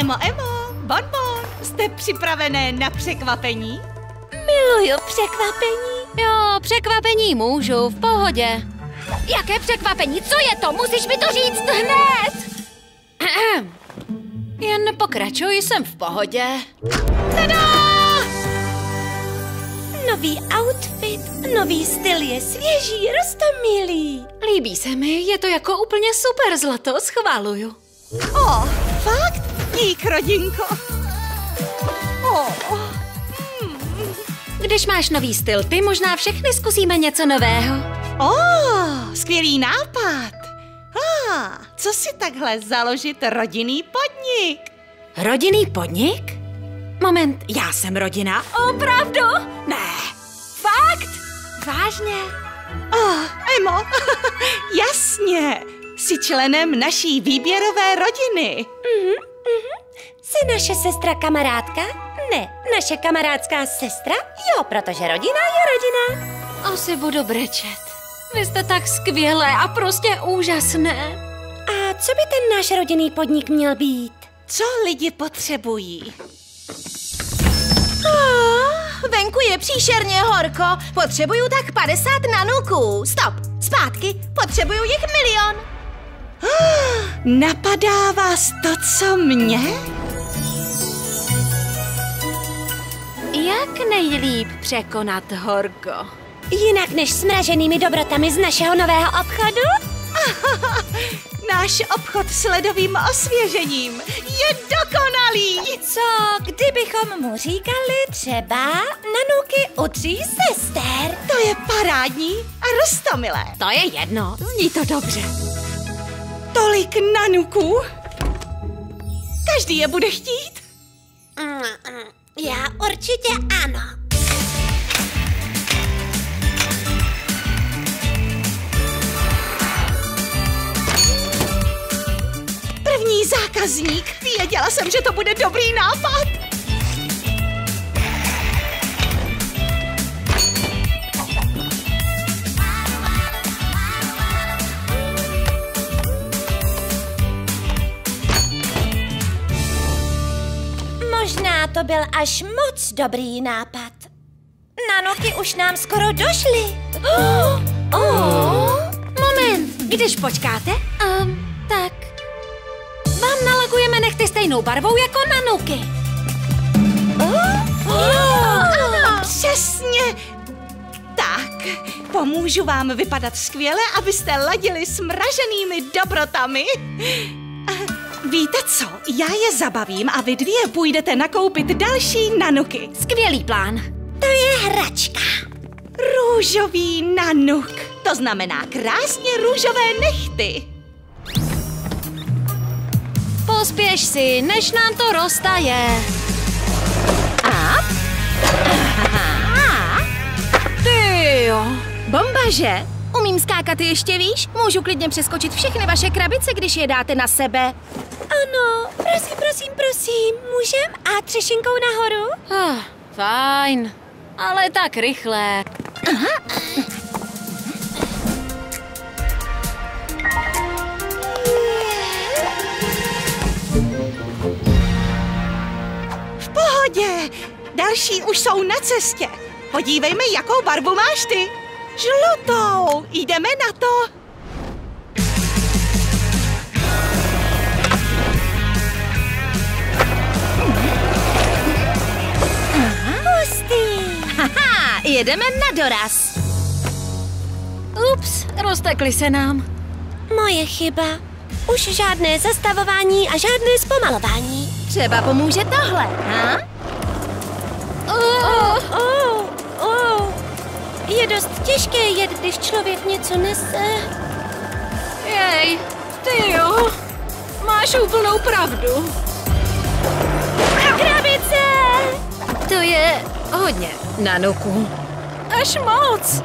Emo, Bonbon, jste připravené na překvapení? Miluju překvapení. Jo, překvapení můžu, v pohodě. Jaké překvapení? Co je to? Musíš mi to říct hned! Jen pokračuj, jsem v pohodě. Tada! Nový outfit, nový styl je svěží, roztomilý. Líbí se mi, je to jako úplně super zlato, schvaluju. Fakt? Dík, rodinko. Když máš nový styl, ty možná všechny zkusíme něco nového. Skvělý nápad. Co si takhle založit rodinný podnik? Rodinný podnik? Moment, já jsem rodina? Opravdu? Ne. Fakt? Vážně? Emo, jasně. Jsi členem naší výběrové rodiny. Jsi naše sestra kamarádka? Ne, naše kamarádská sestra? Jo, protože rodina je rodina. Asi budu brečet. Vy jste tak skvělé a prostě úžasné. A co by ten náš rodinný podnik měl být? Co lidi potřebují? Venku je příšerně horko. Potřebuju tak 50 nanuků. Stop, zpátky. Potřebuju jich 1 000 000. Napadá vás to, co mě? Jak nejlíp překonat horko? Jinak než smraženými dobrotami z našeho nového obchodu? Náš obchod s ledovým osvěžením je dokonalý! Co, kdybychom mu říkali třeba nanuky u 3 sester? To je parádní a roztomilé. To je jedno, zní to dobře. Tolik nanuků? Každý je bude chtít? Já určitě ano. První zákazník. Věděla jsem, že to bude dobrý nápad. Možná to byl až moc dobrý nápad. Nanuky už nám skoro došly. Moment, když počkáte, tak vám nalagujeme nechty stejnou barvou jako nanuky. Ano, přesně. Tak, pomůžu vám vypadat skvěle, abyste ladili s mraženými dobrotami. Víte co, já je zabavím a vy 2 půjdete nakoupit další nanuky. Skvělý plán. To je hračka. Růžový nanuk. To znamená krásně růžové nehty. Pospěš si, než nám to roztaje. Ty jo. Bomba, že? Umím skákat ještě výš? Můžu klidně přeskočit všechny vaše krabice, když je dáte na sebe. Ano, prosím, můžem? A třešinkou nahoru? Fajn, ale tak rychle. V pohodě, další už jsou na cestě. Podívejme, jakou barvu máš ty. Žlutou, jdeme na to. Haha, jedeme na doraz. Ups, roztekli se nám. Moje chyba. Už žádné zastavování a žádné zpomalování. Třeba pomůže tohle, ha? Je dost těžké jet, když člověk něco nese. Jej, ty jo, máš úplnou pravdu. Krabice! To je hodně nanuků. Až moc.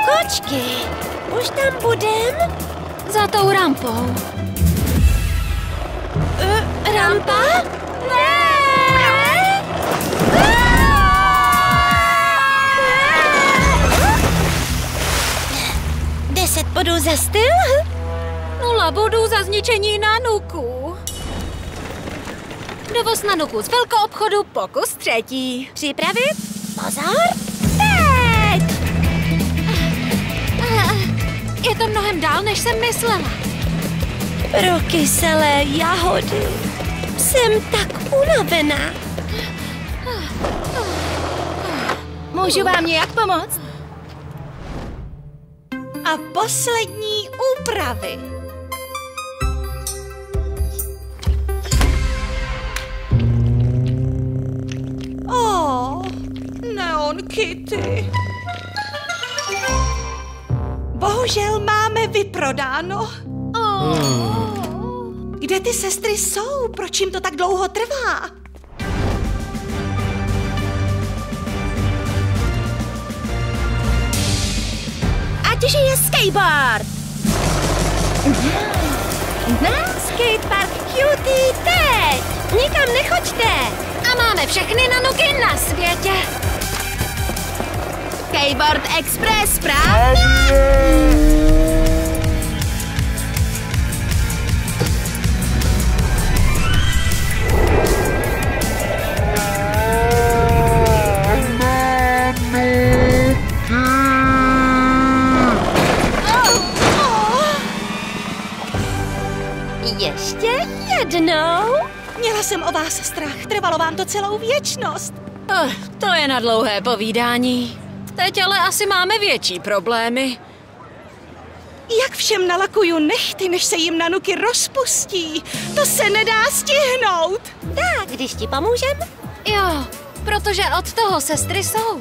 Kočky, už tam budem? Za tou rampou. Rampa? Ne! 10 bodů za styl? 0 bodů za zničení nanuků. Dovoz Nanuku z velkoobchodu, pokus třetí. Připravit? Pozor! Teď! Je to mnohem dál, než jsem myslela. Pro kyselé jahody. Jsem tak unavená. Můžu vám nějak pomoct? A poslední úpravy. Neon Kitty. Bohužel máme vyprodáno. Kde ty sestry jsou? Proč jim to tak dlouho trvá? Ať žije skateboard! Skatepark Cutie teď! Nikam nechoďte! A máme všechny Nanuky na světě. Skateboard Express, správně! Ještě jednou? Měla jsem o vás strach, trvalo vám to celou věčnost. To je na dlouhé povídání. Teď ale asi máme větší problémy. Jak všem nalakuju nechty, než se jim Nanuky rozpustí? To se nedá stihnout. Tak, když ti pomůžem? Jo, protože od toho sestry jsou.